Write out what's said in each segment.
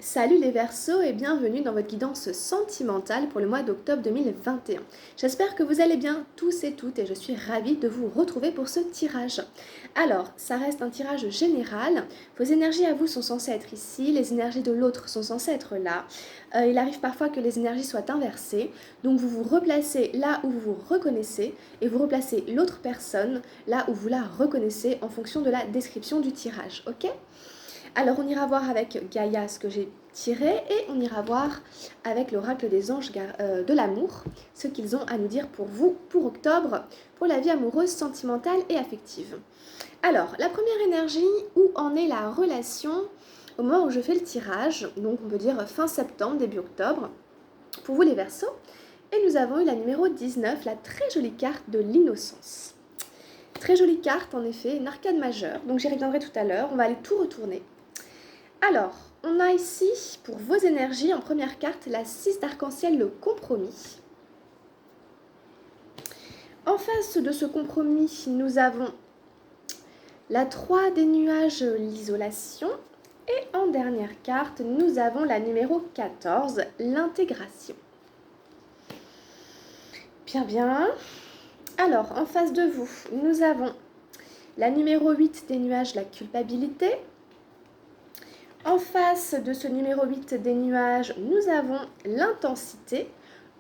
Salut les Verseaux et bienvenue dans votre guidance sentimentale pour le mois d'octobre 2021. J'espère que vous allez bien tous et toutes et je suis ravie de vous retrouver pour ce tirage. Alors, ça reste un tirage général. Vos énergies à vous sont censées être ici, les énergies de l'autre sont censées être là. Il arrive parfois que les énergies soient inversées, donc vous vous replacez là où vous vous reconnaissez et vous replacez l'autre personne là où vous la reconnaissez en fonction de la description du tirage, ok ? Alors on ira voir avec Gaïa ce que j'ai tiré et on ira voir avec l'oracle des anges de l'amour ce qu'ils ont à nous dire pour vous, pour octobre, pour la vie amoureuse, sentimentale et affective. Alors, la première énergie, où en est la relation au moment où je fais le tirage, donc on peut dire fin septembre, début octobre, pour vous les Verseaux. Et nous avons eu la numéro 19, la très jolie carte de l'innocence. Très jolie carte en effet, une arcane majeure, donc j'y reviendrai tout à l'heure, on va aller tout retourner. Alors, on a ici, pour vos énergies, en première carte, la 6 d'arc-en-ciel, le compromis. En face de ce compromis, nous avons la 3 des nuages, l'isolation. Et en dernière carte, nous avons la numéro 14, l'intégration. Bien, bien. Alors, en face de vous, nous avons la numéro 8 des nuages, la culpabilité. En face de ce numéro 8 des nuages, nous avons l'intensité,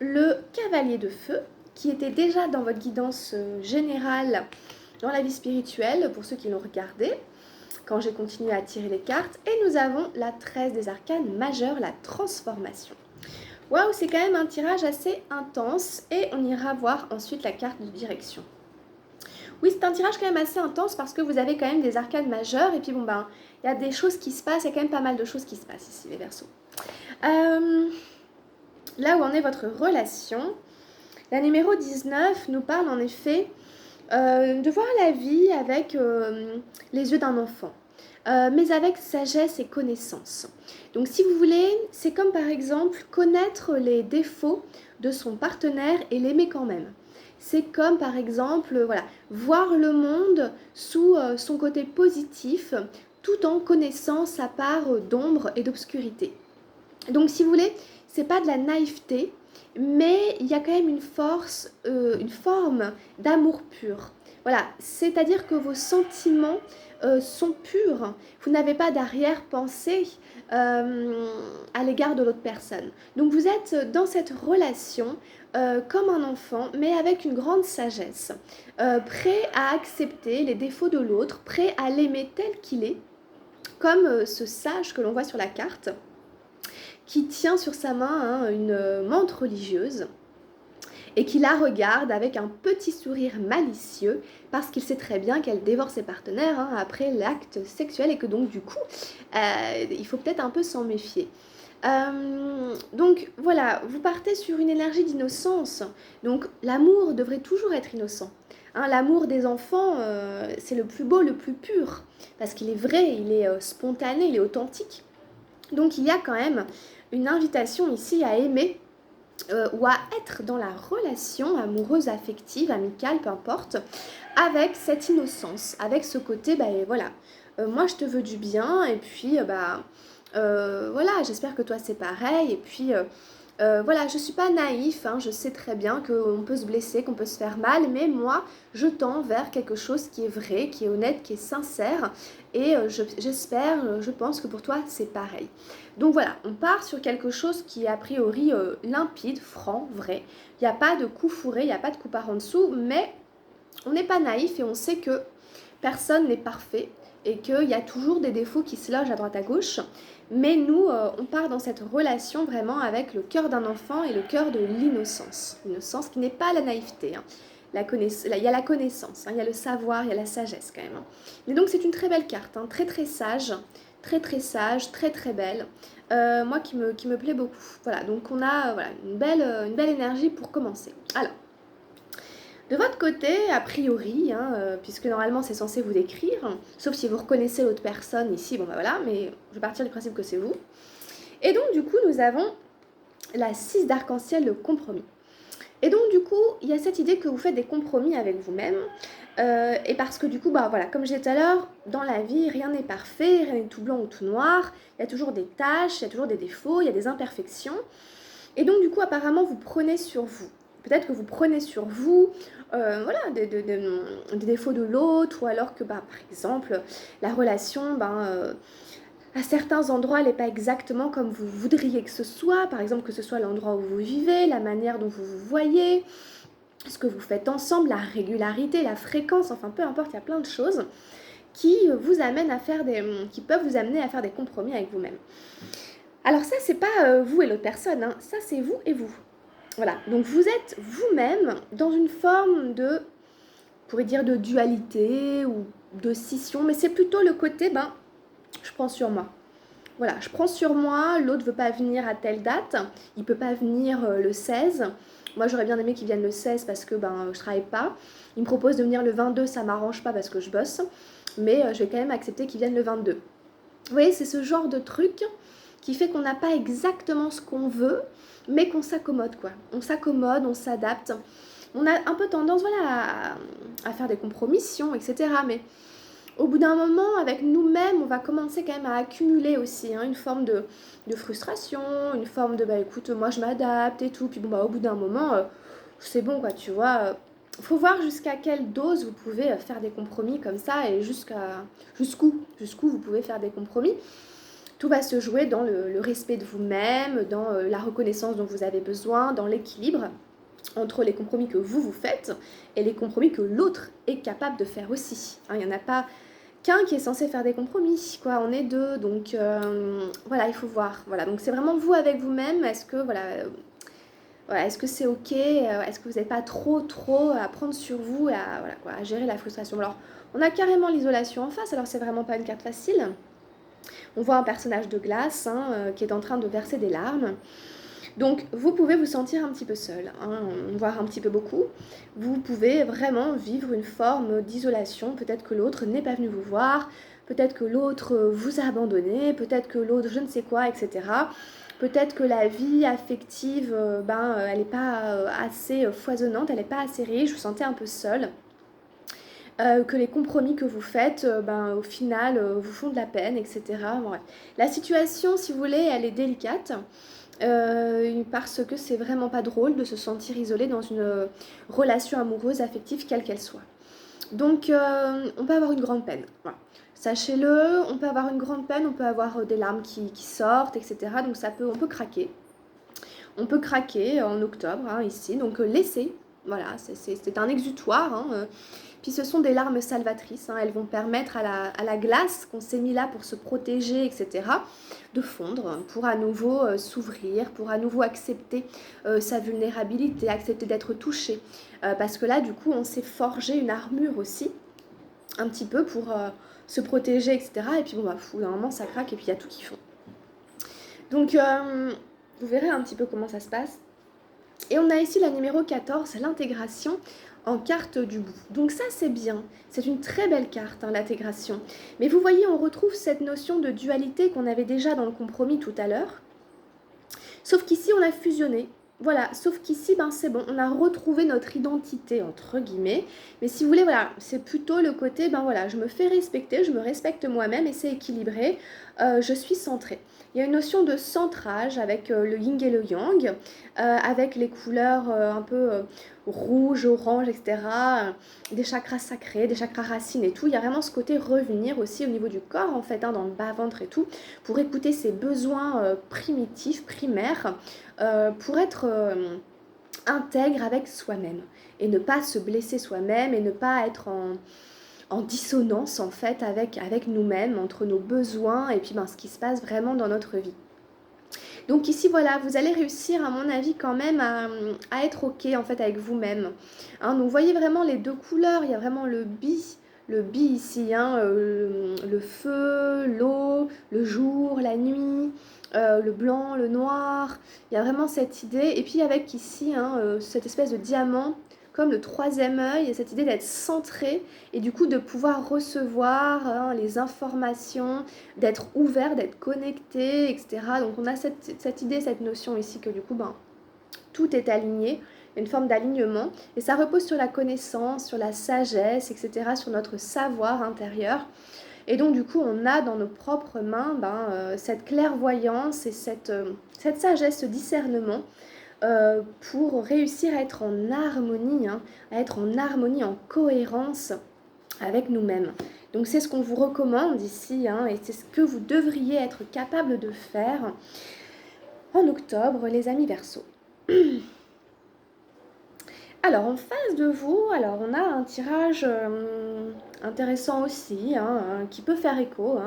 le cavalier de feu, qui était déjà dans votre guidance générale dans la vie spirituelle, pour ceux qui l'ont regardé, quand j'ai continué à tirer les cartes. Et nous avons la 13 des arcanes majeures, la transformation. Waouh, c'est quand même un tirage assez intense et on ira voir ensuite la carte de direction. Oui, c'est un tirage quand même assez intense parce que vous avez quand même des arcanes majeures et puis bon ben, il y a des choses qui se passent, il y a quand même pas mal de choses qui se passent ici les Verseaux. Là où en est votre relation, la numéro 19 nous parle en effet de voir la vie avec les yeux d'un enfant. Mais avec sagesse et connaissance. Donc si vous voulez, c'est comme par exemple connaître les défauts de son partenaire et l'aimer quand même. C'est comme par exemple voir le monde sous son côté positif tout en connaissant sa part d'ombre et d'obscurité. Donc si vous voulez, c'est pas de la naïveté, mais il y a quand même une forme d'amour pur. Voilà, c'est-à-dire que vos sentiments sont purs. Vous n'avez pas d'arrière-pensée à l'égard de l'autre personne. Donc vous êtes dans cette relation comme un enfant, mais avec une grande sagesse, prêt à accepter les défauts de l'autre, prêt à l'aimer tel qu'il est, comme ce sage que l'on voit sur la carte, qui tient sur sa main une menthe religieuse et qui la regarde avec un petit sourire malicieux parce qu'il sait très bien qu'elle dévore ses partenaires après l'acte sexuel et que donc du coup, il faut peut-être un peu s'en méfier. Donc voilà, vous partez sur une énergie d'innocence. Donc l'amour devrait toujours être innocent. L'amour des enfants, c'est le plus beau, le plus pur, parce qu'il est vrai, il est spontané, il est authentique. Donc il y a quand même une invitation ici à aimer ou à être dans la relation amoureuse, affective, amicale, peu importe, avec cette innocence, avec ce côté, moi je te veux du bien, et puis voilà, j'espère que toi c'est pareil, et puis voilà, je suis pas naïf, je sais très bien qu'on peut se blesser, qu'on peut se faire mal, mais moi je tends vers quelque chose qui est vrai, qui est honnête, qui est sincère, et j'espère, je pense que pour toi c'est pareil. Donc voilà, on part sur quelque chose qui est a priori limpide, franc, vrai. Il n'y a pas de coup fourré, il n'y a pas de coup par en dessous, mais on n'est pas naïf et on sait que personne n'est parfait et qu'il y a toujours des défauts qui se logent à droite à gauche. Mais nous, on part dans cette relation vraiment avec le cœur d'un enfant et le cœur de l'innocence. L'innocence qui n'est pas la naïveté. Il y a la connaissance, il y a le savoir, il y a la sagesse quand même. Mais donc c'est une très belle carte, très très sage, très très sage, très très belle. Moi qui me plaît beaucoup. Voilà, donc on a une belle énergie pour commencer. Alors, de votre côté, a priori, puisque normalement c'est censé vous décrire, sauf si vous reconnaissez l'autre personne ici, mais je vais partir du principe que c'est vous. Et donc du coup, nous avons la 6 d'arc-en-ciel, le compromis. Et donc du coup, il y a cette idée que vous faites des compromis avec vous-même, Et parce que du coup, bah voilà, comme je disais tout à l'heure, dans la vie, rien n'est parfait, rien n'est tout blanc ou tout noir. Il y a toujours des tâches, il y a toujours des défauts, il y a des imperfections. Et donc du coup, apparemment, vous prenez sur vous. Peut-être que vous prenez sur vous voilà, des défauts de l'autre, ou alors que, bah, par exemple, la relation, à certains endroits, elle n'est pas exactement comme vous voudriez que ce soit. Par exemple, que ce soit l'endroit où vous vivez, la manière dont vous vous voyez, ce que vous faites ensemble, la régularité, la fréquence, enfin peu importe, il y a plein de choses qui vous amènent à faire qui peuvent vous amener à faire des compromis avec vous-même. Alors ça, c'est pas vous et l'autre personne, hein. Ça c'est vous et vous. Voilà, donc vous êtes vous-même dans une forme de, on pourrait dire de dualité ou de scission, mais c'est plutôt le côté, je prends sur moi. Voilà, je prends sur moi, l'autre veut pas venir à telle date, il peut pas venir le 16. Moi j'aurais bien aimé qu'il vienne le 16 parce que je travaille pas. Il me propose de venir le 22, ça m'arrange pas parce que je bosse, mais je vais quand même accepter qu'il vienne le 22. Vous voyez, c'est ce genre de truc qui fait qu'on n'a pas exactement ce qu'on veut, mais qu'on s'accommode quoi. On s'accommode, on s'adapte. On a un peu tendance à faire des compromissions, etc. Mais au bout d'un moment, avec nous-mêmes, on va commencer quand même à accumuler aussi une forme de frustration, une forme de écoute, moi je m'adapte et tout. Puis au bout d'un moment, c'est bon quoi, tu vois. Faut voir jusqu'à quelle dose vous pouvez faire des compromis comme ça et jusqu'où vous pouvez faire des compromis. Tout va se jouer dans le respect de vous-même, dans la reconnaissance dont vous avez besoin, dans l'équilibre entre les compromis que vous faites et les compromis que l'autre est capable de faire aussi. Il n'y en a pas qu'un qui est censé faire des compromis, quoi. On est deux, donc voilà, il faut voir. Voilà, donc c'est vraiment vous avec vous-même. Est-ce que est-ce que c'est ok? Est-ce que vous n'êtes pas trop à prendre sur vous et à gérer la frustration? Alors, on a carrément l'isolation en face. Alors c'est vraiment pas une carte facile. On voit un personnage de glace qui est en train de verser des larmes. Donc, vous pouvez vous sentir un petit peu seul, voire un petit peu beaucoup. Vous pouvez vraiment vivre une forme d'isolation. Peut-être que l'autre n'est pas venu vous voir, peut-être que l'autre vous a abandonné, peut-être que l'autre je ne sais quoi, etc. Peut-être que la vie affective, elle n'est pas assez foisonnante, elle n'est pas assez riche, vous vous sentez un peu seul. Que les compromis que vous faites, au final, vous font de la peine, etc. Bon, ouais. La situation, si vous voulez, elle est délicate. Parce que c'est vraiment pas drôle de se sentir isolé dans une relation amoureuse, affective, quelle qu'elle soit. Donc on peut avoir une grande peine. Voilà. Sachez-le, on peut avoir une grande peine, on peut avoir des larmes qui sortent, etc. Donc on peut craquer. On peut craquer en octobre, ici. Donc laissez. Voilà, c'est un exutoire. Puis ce sont des larmes salvatrices, elles vont permettre à la glace qu'on s'est mis là pour se protéger, etc., de fondre, pour à nouveau s'ouvrir, pour à nouveau accepter sa vulnérabilité, accepter d'être touché. Parce que là, du coup, on s'est forgé une armure aussi, un petit peu pour se protéger, etc. Et puis au d'un moment, ça craque et puis il y a tout qui fond. Donc, vous verrez un petit peu comment ça se passe. Et on a ici la numéro 14, l'intégration en carte du bout. Donc ça c'est bien, c'est une très belle carte l'intégration. Mais vous voyez, on retrouve cette notion de dualité qu'on avait déjà dans le compromis tout à l'heure. Sauf qu'ici on a fusionné. Voilà, sauf qu'ici, c'est bon, on a retrouvé notre identité, entre guillemets. Mais si vous voulez, voilà, c'est plutôt le côté, je me fais respecter, je me respecte moi-même et c'est équilibré, je suis centrée. Il y a une notion de centrage avec le yin et le yang, avec les couleurs un peu rouge, orange, etc. Des chakras sacrés, des chakras racines et tout. Il y a vraiment ce côté revenir aussi au niveau du corps, en fait, dans le bas-ventre et tout, pour écouter ses besoins primitifs, primaires, pour être intègre avec soi-même et ne pas se blesser soi-même et ne pas être en dissonance en fait avec nous-mêmes, entre nos besoins et puis ce qui se passe vraiment dans notre vie. Donc ici voilà, vous allez réussir à mon avis quand même à être ok en fait avec vous-même. Donc vous voyez vraiment les deux couleurs, il y a vraiment le bi ici, le feu, l'eau, le jour, la nuit, le blanc, le noir. Il y a vraiment cette idée. Et puis avec ici cette espèce de diamant, comme le troisième œil, et cette idée d'être centré et du coup de pouvoir recevoir les informations, d'être ouvert, d'être connecté, etc. Donc on a cette idée, cette notion ici que du coup, tout est aligné. une forme d'alignement. Et ça repose sur la connaissance, sur la sagesse, etc., sur notre savoir intérieur. Et donc du coup, on a dans nos propres mains cette clairvoyance et cette sagesse, ce discernement pour réussir à être en harmonie, à être en harmonie, en cohérence avec nous-mêmes. Donc c'est ce qu'on vous recommande ici, et c'est ce que vous devriez être capable de faire en octobre, les amis Verseaux. Alors en face de vous, alors on a un tirage intéressant aussi, qui peut faire écho.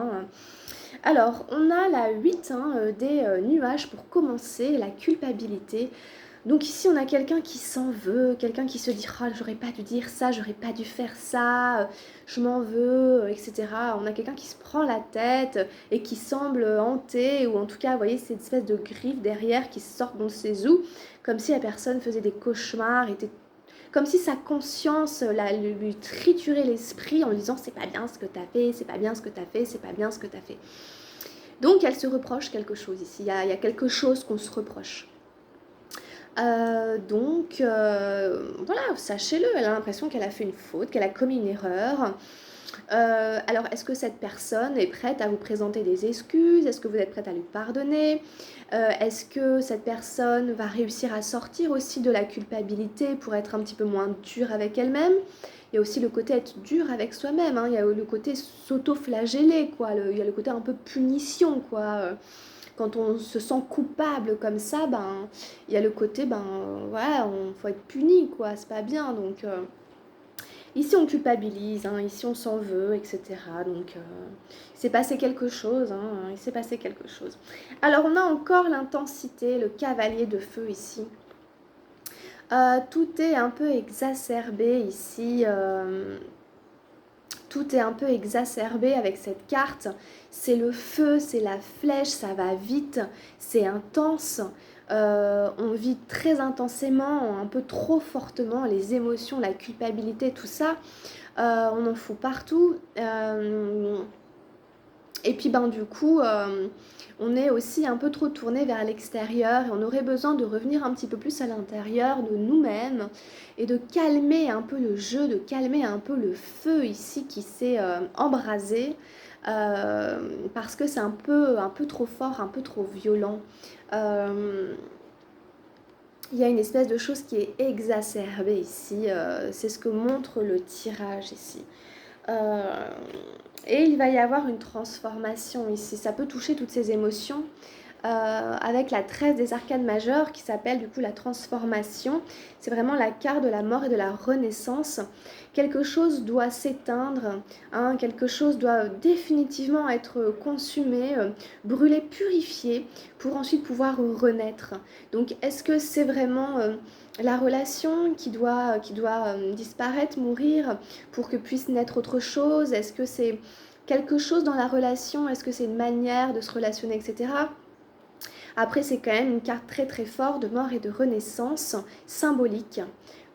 Alors on a la 8 des nuages pour commencer, la culpabilité. Donc ici on a quelqu'un qui s'en veut, quelqu'un qui se dit « Ah, j'aurais pas dû dire ça, j'aurais pas dû faire ça, je m'en veux, etc. » On a quelqu'un qui se prend la tête et qui semble hanté, ou en tout cas, vous voyez, cette espèce de griffe derrière qui sortent dans ses os, comme si la personne faisait des cauchemars, comme si sa conscience lui triturait l'esprit en lui disant « C'est pas bien ce que t'as fait, c'est pas bien ce que t'as fait, c'est pas bien ce que t'as fait. » Donc elle se reproche quelque chose ici, il y a quelque chose qu'on se reproche. Voilà, sachez-le, elle a l'impression qu'elle a fait une faute, qu'elle a commis une erreur. Alors, est-ce que cette personne est prête à vous présenter des excuses? Est-ce que vous êtes prête à lui pardonner? Est-ce que cette personne va réussir à sortir aussi de la culpabilité pour être un petit peu moins dure avec elle-même? Il y a aussi le côté être dur avec soi-même, il y a le côté s'auto-flageller, quoi. Il y a le côté un peu punition, quoi. Quand on se sent coupable comme ça, il y a le côté, voilà, faut être puni, quoi, c'est pas bien. Donc, ici on culpabilise, ici on s'en veut, etc. Donc, il s'est passé quelque chose, il s'est passé quelque chose. Alors, on a encore l'intensité, le cavalier de feu ici. Tout est un peu exacerbé ici. Tout est un peu exacerbé avec cette carte. C'est le feu, c'est la flèche, ça va vite, c'est intense. On vit très intensément, un peu trop fortement les émotions, la culpabilité, tout ça. On en fout partout. Et puis du coup, on est aussi un peu trop tourné vers l'extérieur et on aurait besoin de revenir un petit peu plus à l'intérieur de nous-mêmes et de calmer un peu le jeu, de calmer un peu le feu ici qui s'est embrasé parce que c'est un peu trop fort, un peu trop violent. Il y a une espèce de chose qui est exacerbée ici, c'est ce que montre le tirage ici. Et il va y avoir une transformation ici. Ça peut toucher toutes ces émotions avec la 13 des arcanes majeures qui s'appelle du coup la transformation. C'est vraiment la carte de la mort et de la renaissance. Quelque chose doit s'éteindre, quelque chose doit définitivement être consumé, brûlé, purifié pour ensuite pouvoir renaître. Donc est-ce que c'est vraiment la relation qui doit disparaître, mourir pour que puisse naître autre chose? Est-ce que c'est quelque chose dans la relation? Est-ce que c'est une manière de se relationner, etc. Après, c'est quand même une carte très très forte de mort et de renaissance symbolique.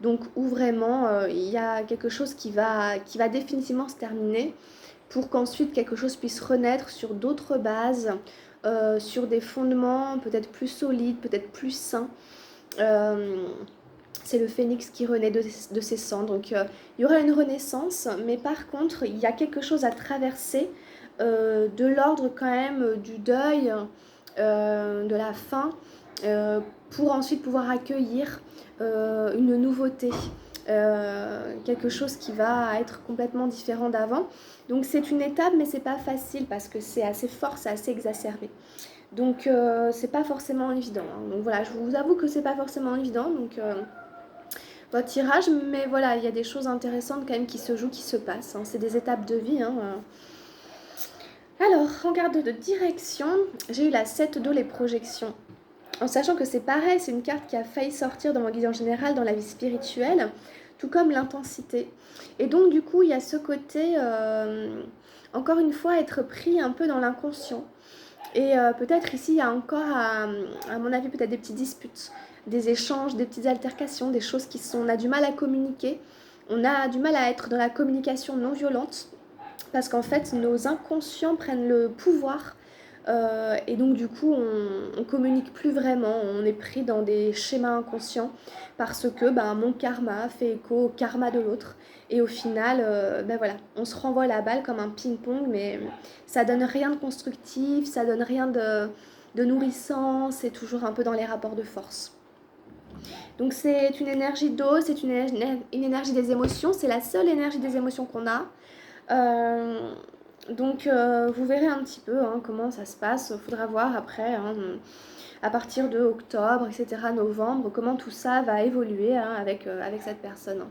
Donc, où vraiment il y a quelque chose qui va définitivement se terminer pour qu'ensuite quelque chose puisse renaître sur d'autres bases, sur des fondements peut-être plus solides, peut-être plus sains. C'est le phénix qui renaît de ses cendres. Donc, il y aura une renaissance, mais par contre, il y a quelque chose à traverser de l'ordre quand même du deuil, de la fin, pour ensuite pouvoir accueillir une nouveauté, quelque chose qui va être complètement différent d'avant. Donc c'est une étape, mais c'est pas facile parce que c'est assez fort, c'est assez exacerbé. Donc c'est pas forcément évident. Donc voilà, je vous avoue que c'est pas forcément évident. Donc votre tirage, mais voilà, il y a des choses intéressantes quand même qui se jouent, qui se passent. C'est des étapes de vie. Alors, en garde de direction, j'ai eu la 7 d'eau, les projections. En sachant que c'est pareil, c'est une carte qui a failli sortir dans mon guide en général dans la vie spirituelle, tout comme l'intensité. Et donc, du coup, il y a ce côté, encore une fois, être pris un peu dans l'inconscient. Et peut-être ici, il y a encore, à mon avis, peut-être des petites disputes, des échanges, des petites altercations, des choses on a du mal à communiquer. On a du mal à être dans la communication non violente. Parce qu'en fait, nos inconscients prennent le pouvoir Et donc du coup, on communique plus vraiment, on est pris dans des schémas inconscients parce que mon karma fait écho au karma de l'autre. Et au final, voilà, on se renvoie la balle comme un ping-pong, mais ça donne rien de constructif, ça donne rien de nourrissant, c'est toujours un peu dans les rapports de force. Donc c'est une énergie d'eau, c'est une énergie des émotions, c'est la seule énergie des émotions qu'on a. Euh, vous verrez un petit peu comment ça se passe. Il faudra voir après, à partir de octobre, etc., novembre, comment tout ça va évoluer avec cette personne.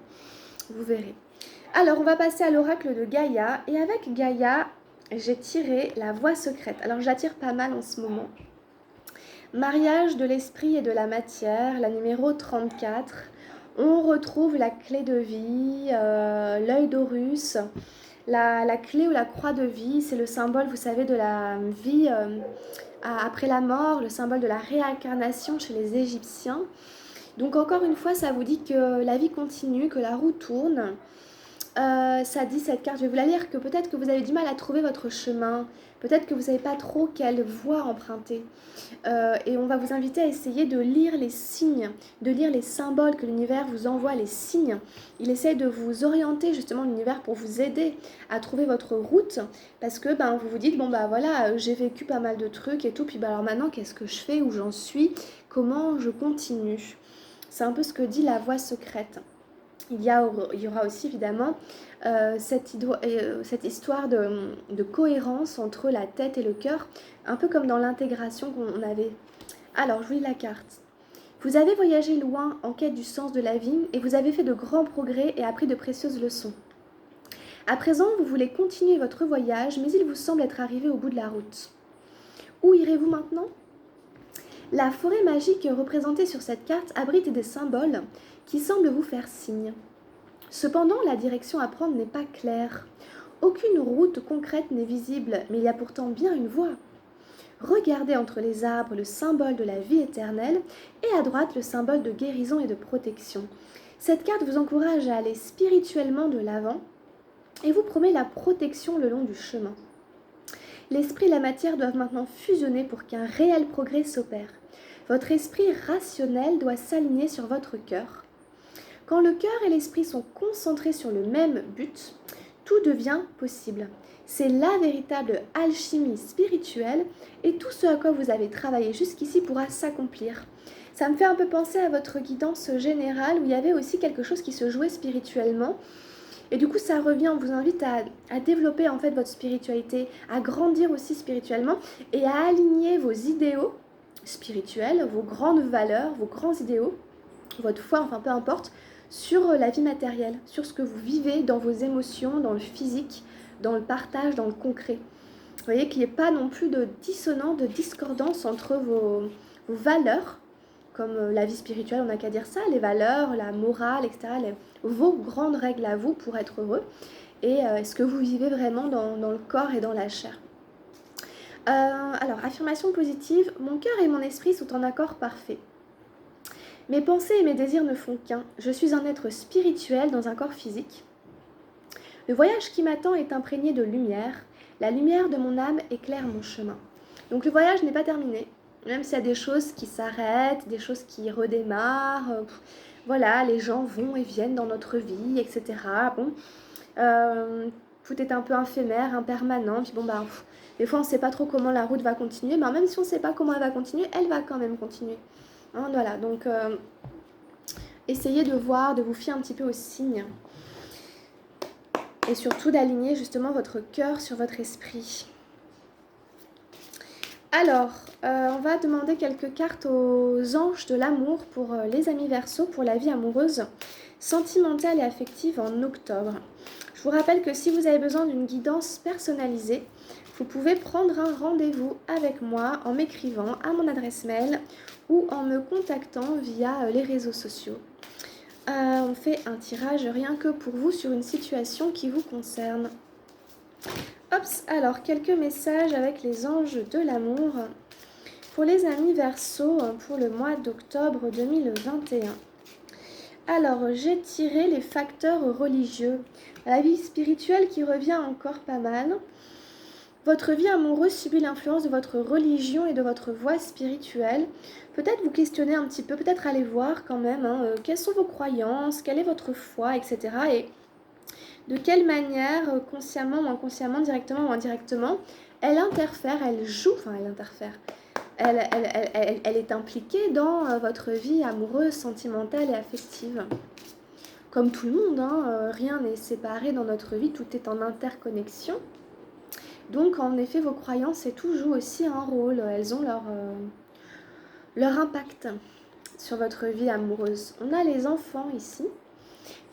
Vous verrez. Alors, on va passer à l'oracle de Gaïa. Et avec Gaïa, j'ai tiré la voie secrète. Alors, je la tire pas mal en ce moment. Mariage de l'esprit et de la matière, la numéro 34. On retrouve la clé de vie, l'œil d'Horus. La clé ou la croix de vie, c'est le symbole, vous savez, de la vie après la mort, le symbole de la réincarnation chez les Égyptiens. Donc encore une fois, ça vous dit que la vie continue, que la roue tourne. Ça dit cette carte, je vais vous la lire, que peut-être que vous avez du mal à trouver votre chemin, peut-être que vous ne savez pas trop quelle voie emprunter. Et on va vous inviter à essayer de lire les signes, de lire les symboles que l'univers vous envoie, les signes. Il essaie de vous orienter justement l'univers pour vous aider à trouver votre route, parce que vous vous dites, voilà, j'ai vécu pas mal de trucs et tout, puis alors maintenant qu'est-ce que je fais, où j'en suis, comment je continue. C'est un peu ce que dit la voie secrète. Il y aura aussi évidemment cette histoire de cohérence entre la tête et le cœur, un peu comme dans l'intégration qu'on avait. Alors, je vous lis la carte. Vous avez voyagé loin en quête du sens de la vie et vous avez fait de grands progrès et appris de précieuses leçons. À présent, vous voulez continuer votre voyage, mais il vous semble être arrivé au bout de la route. Où irez-vous maintenant ? La forêt magique représentée sur cette carte abrite des symboles qui semblent vous faire signe. Cependant, la direction à prendre n'est pas claire. Aucune route concrète n'est visible, mais il y a pourtant bien une voie. Regardez entre les arbres le symbole de la vie éternelle et à droite le symbole de guérison et de protection. Cette carte vous encourage à aller spirituellement de l'avant et vous promet la protection le long du chemin. L'esprit et la matière doivent maintenant fusionner pour qu'un réel progrès s'opère. Votre esprit rationnel doit s'aligner sur votre cœur. Quand le cœur et l'esprit sont concentrés sur le même but, tout devient possible. C'est la véritable alchimie spirituelle et tout ce à quoi vous avez travaillé jusqu'ici pourra s'accomplir. Ça me fait un peu penser à votre guidance générale où il y avait aussi quelque chose qui se jouait spirituellement. Et du coup, ça revient, on vous invite à développer en fait votre spiritualité, à grandir aussi spirituellement et à aligner vos idéaux spirituels, vos grandes valeurs, vos grands idéaux, votre foi, enfin peu importe, sur la vie matérielle, sur ce que vous vivez dans vos émotions, dans le physique, dans le partage, dans le concret. Vous voyez qu'il n'y ait pas non plus de dissonance, de discordance entre vos valeurs, comme la vie spirituelle, on n'a qu'à dire ça, les valeurs, la morale, etc., vos grandes règles à vous pour être heureux, et ce que vous vivez vraiment dans le corps et dans la chair. Alors, affirmation positive, mon cœur et mon esprit sont en accord parfait. Mes pensées et mes désirs ne font qu'un. Je suis un être spirituel dans un corps physique. Le voyage qui m'attend est imprégné de lumière. La lumière de mon âme éclaire mon chemin. Donc le voyage n'est pas terminé. Même s'il y a des choses qui s'arrêtent, des choses qui redémarrent. Voilà, les gens vont et viennent dans notre vie, etc. Bon, tout est un peu éphémère, impermanent. Puis des fois on ne sait pas trop comment la route va continuer. Mais même si on ne sait pas comment elle va continuer, elle va quand même continuer. Voilà, donc essayez de voir, de vous fier un petit peu aux signes. Et surtout d'aligner justement votre cœur sur votre esprit. Alors, on va demander quelques cartes aux anges de l'amour pour les amis Verseaux, pour la vie amoureuse, sentimentale et affective en octobre. Je vous rappelle que si vous avez besoin d'une guidance personnalisée, vous pouvez prendre un rendez-vous avec moi en m'écrivant à mon adresse mail ou en me contactant via les réseaux sociaux. On fait un tirage rien que pour vous sur une situation qui vous concerne. Alors quelques messages avec les anges de l'amour pour les amis Verseaux pour le mois d'octobre 2021. Alors j'ai tiré les facteurs religieux, la vie spirituelle qui revient encore pas mal. Votre vie amoureuse subit l'influence de votre religion et de votre voie spirituelle. Peut-être vous questionner un petit peu, peut-être aller voir quand même quelles sont vos croyances, quelle est votre foi, etc. Et de quelle manière, consciemment ou inconsciemment, directement ou indirectement, elle interfère, elle joue, enfin elle interfère, elle est impliquée dans votre vie amoureuse, sentimentale et affective. Comme tout le monde, rien n'est séparé dans notre vie, tout est en interconnexion. Donc en effet, vos croyances et tout jouent aussi un rôle, elles ont leur impact sur votre vie amoureuse. On a les enfants ici.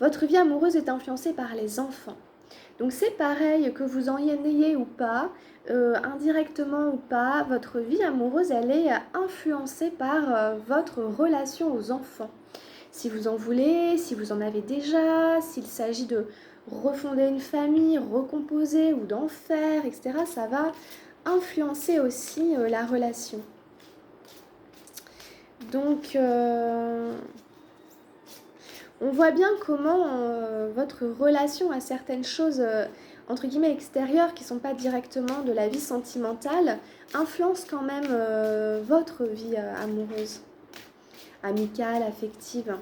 Votre vie amoureuse est influencée par les enfants. Donc c'est pareil que vous en ayez ou pas, indirectement ou pas, votre vie amoureuse, elle est influencée par votre relation aux enfants. Si vous en voulez, si vous en avez déjà, s'il s'agit de refonder une famille, recomposer ou d'en faire, etc., ça va influencer aussi la relation. Donc, on voit bien comment votre relation à certaines choses, entre guillemets, extérieures, qui ne sont pas directement de la vie sentimentale, influence quand même votre vie amoureuse, amicale, affective.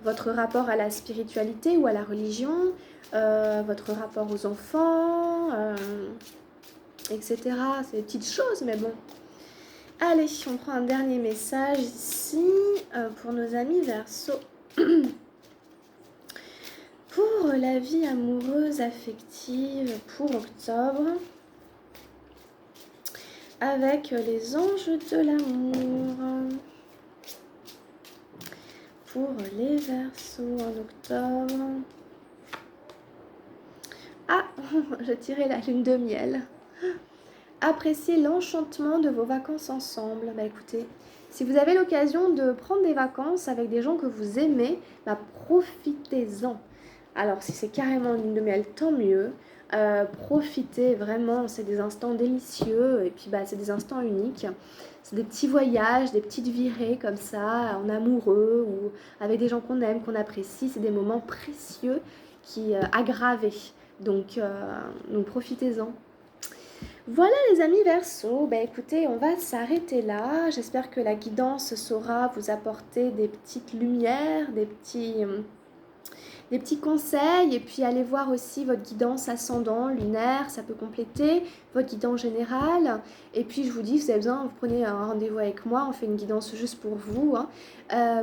Votre rapport à la spiritualité ou à la religion, votre rapport aux enfants, etc. C'est des petites choses, mais bon. Allez, on prend un dernier message ici pour nos amis Verseau. Pour la vie amoureuse, affective, pour octobre, avec les anges de l'amour. Pour les Verseaux en octobre. Ah, je tirais la lune de miel. Appréciez l'enchantement de vos vacances ensemble. Bah écoutez, si vous avez l'occasion de prendre des vacances avec des gens que vous aimez, bah profitez-en. Alors si c'est carrément une lune de miel, tant mieux. Profitez vraiment, c'est des instants délicieux et puis bah c'est des instants uniques. C'est des petits voyages, des petites virées comme ça, en amoureux ou avec des gens qu'on aime, qu'on apprécie. C'est des moments précieux qui aggravés. Donc profitez-en. Voilà les amis Verseaux, bah écoutez, on va s'arrêter là. J'espère que la guidance saura vous apporter des petites lumières, des petits conseils, et puis allez voir aussi votre guidance ascendant, lunaire, ça peut compléter votre guidance générale. Et puis je vous dis, si vous avez besoin, vous prenez un rendez-vous avec moi, on fait une guidance juste pour vous,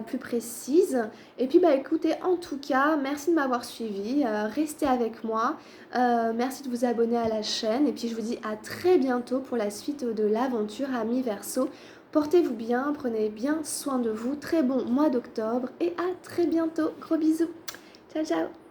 plus précise. Et puis bah écoutez, en tout cas, merci de m'avoir suivi, restez avec moi, merci de vous abonner à la chaîne, et puis je vous dis à très bientôt pour la suite de l'aventure amis Verseaux. Portez-vous bien, prenez bien soin de vous, très bon mois d'octobre et à très bientôt, gros bisous. Ciao, ciao.